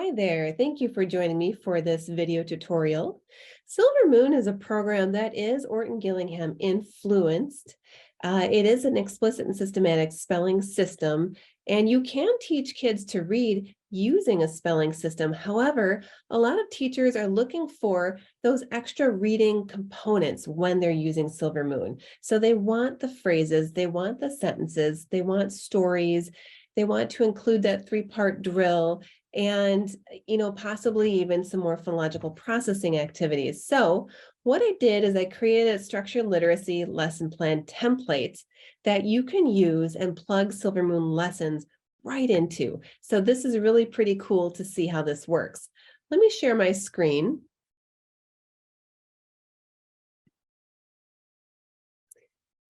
Hi there. Thank you for joining me for this video tutorial. Silver Moon is a program that is Orton Gillingham influenced. It is an explicit and systematic spelling system, and you can teach kids to read using a spelling system. However, a lot of teachers are looking for those extra reading components when they're using Silver Moon. So they want the phrases, they want the sentences, they want stories, they want to include that three-part drill, and possibly even some more phonological processing activities. So what I did is I created a structured literacy lesson plan template that you can use and plug Silver Moon lessons right into. So this is really pretty cool to see how this works. Let me share my screen.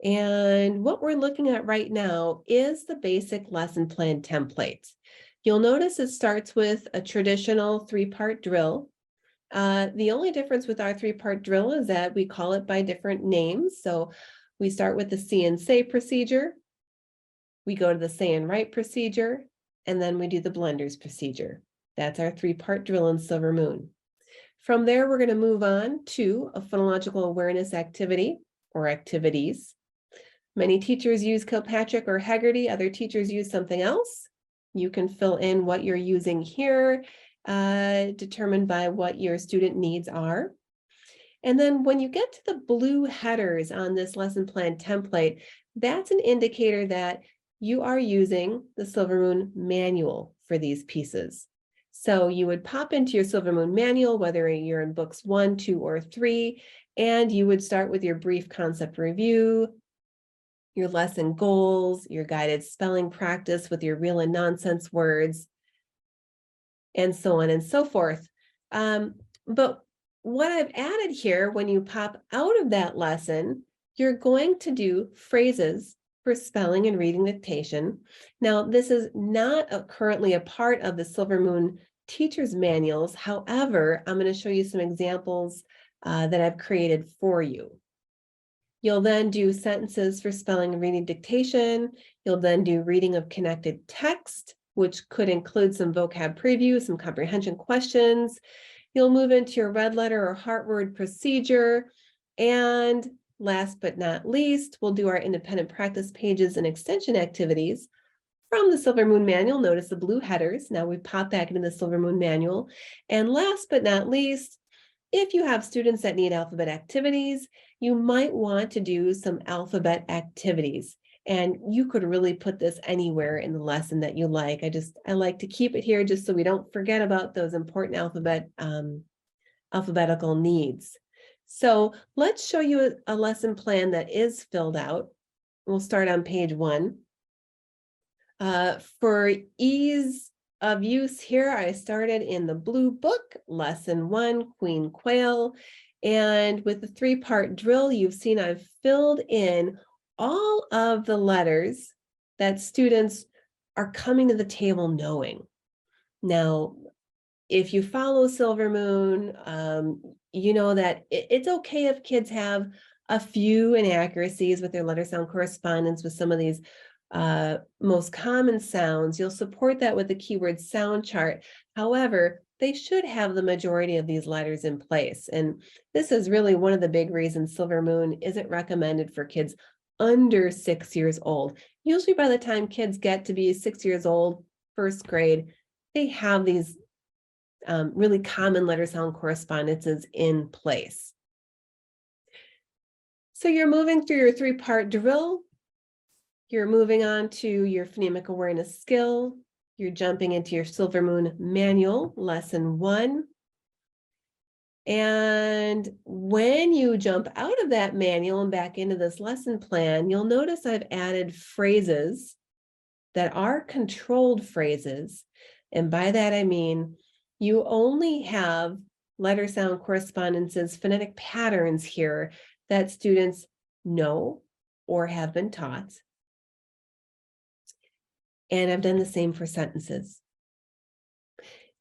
And what we're looking at right now is the basic lesson plan template. You'll notice it starts with a traditional three-part drill. The only difference with our three-part drill is that we call it by different names. So we start with the see and say procedure, we go to the say and write procedure, and then we do the blenders procedure. That's our three-part drill in Silver Moon. From there, we're going to move on to a phonological awareness activity or activities. Many teachers use Kilpatrick or Hegarty, other teachers use something else. You can fill in what you're using here, determined by what your student needs are. And then when you get to the blue headers on this lesson plan template, that's an indicator that you are using the Silver Moon manual for these pieces. So you would pop into your Silver Moon manual, whether you're in books 1, 2, or 3, and you would start with your brief concept review, your lesson goals, your guided spelling practice with your real and nonsense words, and so on and so forth. But what I've added here, when you pop out of that lesson, you're going to do phrases for spelling and reading dictation. Now, this is not currently a part of the Silver Moon teacher's manuals. However, I'm going to show you some examples that I've created for you. You'll then do sentences for spelling and reading dictation. You'll then do reading of connected text, which could include some vocab preview, some comprehension questions. You'll move into your red letter or heart word procedure. And last but not least, we'll do our independent practice pages and extension activities from the Silver Moon manual. Notice the blue headers. Now we pop back into the Silver Moon manual. And last but not least, if you have students that need alphabet activities, you might want to do some alphabet activities. And you could really put this anywhere in the lesson that you like. I like to keep it here just so we don't forget about those important alphabetical needs. So let's show you a lesson plan that is filled out. We'll start on page 1. For ease of use here, I started in the blue book, lesson 1, Queen Quail. And with the three-part drill, you've seen I've filled in all of the letters that students are coming to the table knowing. Now, if you follow Silver Moon, you know that it's okay if kids have a few inaccuracies with their letter sound correspondence with some of these most common sounds. You'll support that with the keyword sound chart. However, they should have the majority of these letters in place. And this is really one of the big reasons Silver Moon isn't recommended for kids under 6 years old. Usually by the time kids get to be 6 years old, first grade, they have these really common letter sound correspondences in place. So you're moving through your three-part drill. You're moving on to your phonemic awareness skill. You're jumping into your Silver Moon manual, lesson 1. And when you jump out of that manual and back into this lesson plan, you'll notice I've added phrases that are controlled phrases. And by that, I mean, you only have letter sound correspondences, phonetic patterns here that students know or have been taught. And I've done the same for sentences.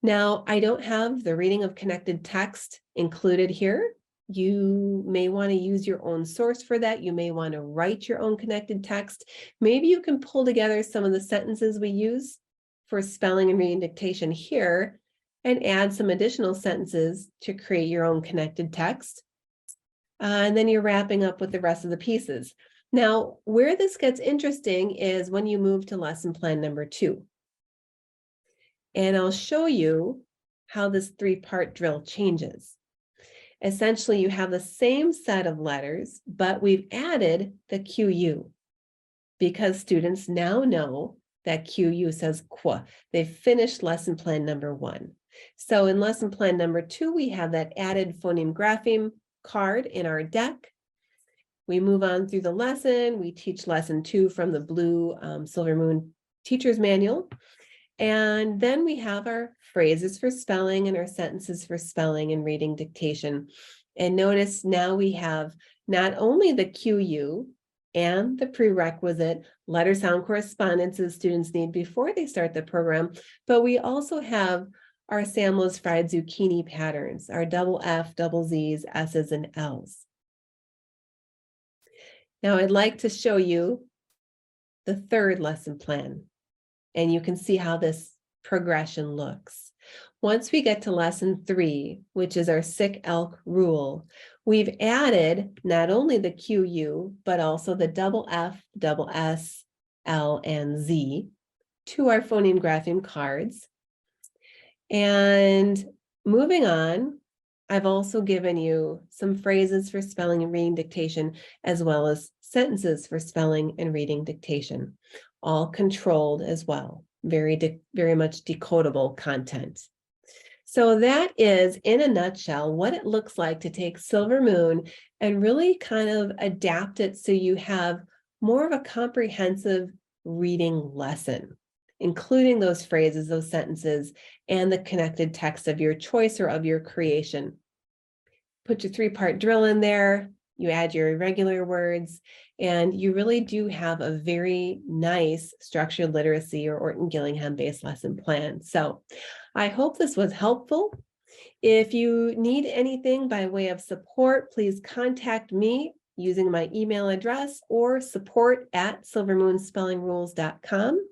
Now, I don't have the reading of connected text included here. You may want to use your own source for that. You may want to write your own connected text. Maybe you can pull together some of the sentences we use for spelling and reading dictation here and add some additional sentences to create your own connected text. And then you're wrapping up with the rest of the pieces. Now, where this gets interesting is when you move to lesson plan number 2. And I'll show you how this 3-part drill changes. Essentially, you have the same set of letters, but we've added the QU because students now know that QU says qu. They've finished lesson plan number 1. So in lesson plan number 2, we have that added phoneme grapheme card in our deck. We move on through the lesson. We teach lesson 2 from the blue Silver Moon Teacher's Manual. And then we have our phrases for spelling and our sentences for spelling and reading dictation. And notice now we have not only the QU and the prerequisite letter sound correspondences students need before they start the program, but we also have our Sam Lowe's fried zucchini patterns, our double F, double Z's, S's, and L's. Now I'd like to show you the 3rd lesson plan, and you can see how this progression looks. Once we get to lesson 3, which is our sick elk rule, we've added not only the QU, but also the double F, double S, L, and Z to our phoneme grapheme cards. And moving on, I've also given you some phrases for spelling and reading dictation, as well as sentences for spelling and reading dictation, all controlled as well, very much decodable content. So that is, in a nutshell, what it looks like to take Silver Moon and really kind of adapt it so you have more of a comprehensive reading lesson, including those phrases, those sentences, and the connected text of your choice or of your creation. Put your 3-part drill in there, you add your irregular words, and you really do have a very nice structured literacy or Orton-Gillingham-based lesson plan. So I hope this was helpful. If you need anything by way of support, please contact me using my email address or support@silvermoonspellingrules.com.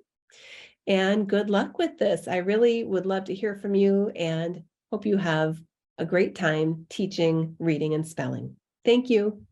And good luck with this. I really would love to hear from you and hope you have a great time teaching reading and spelling. Thank you.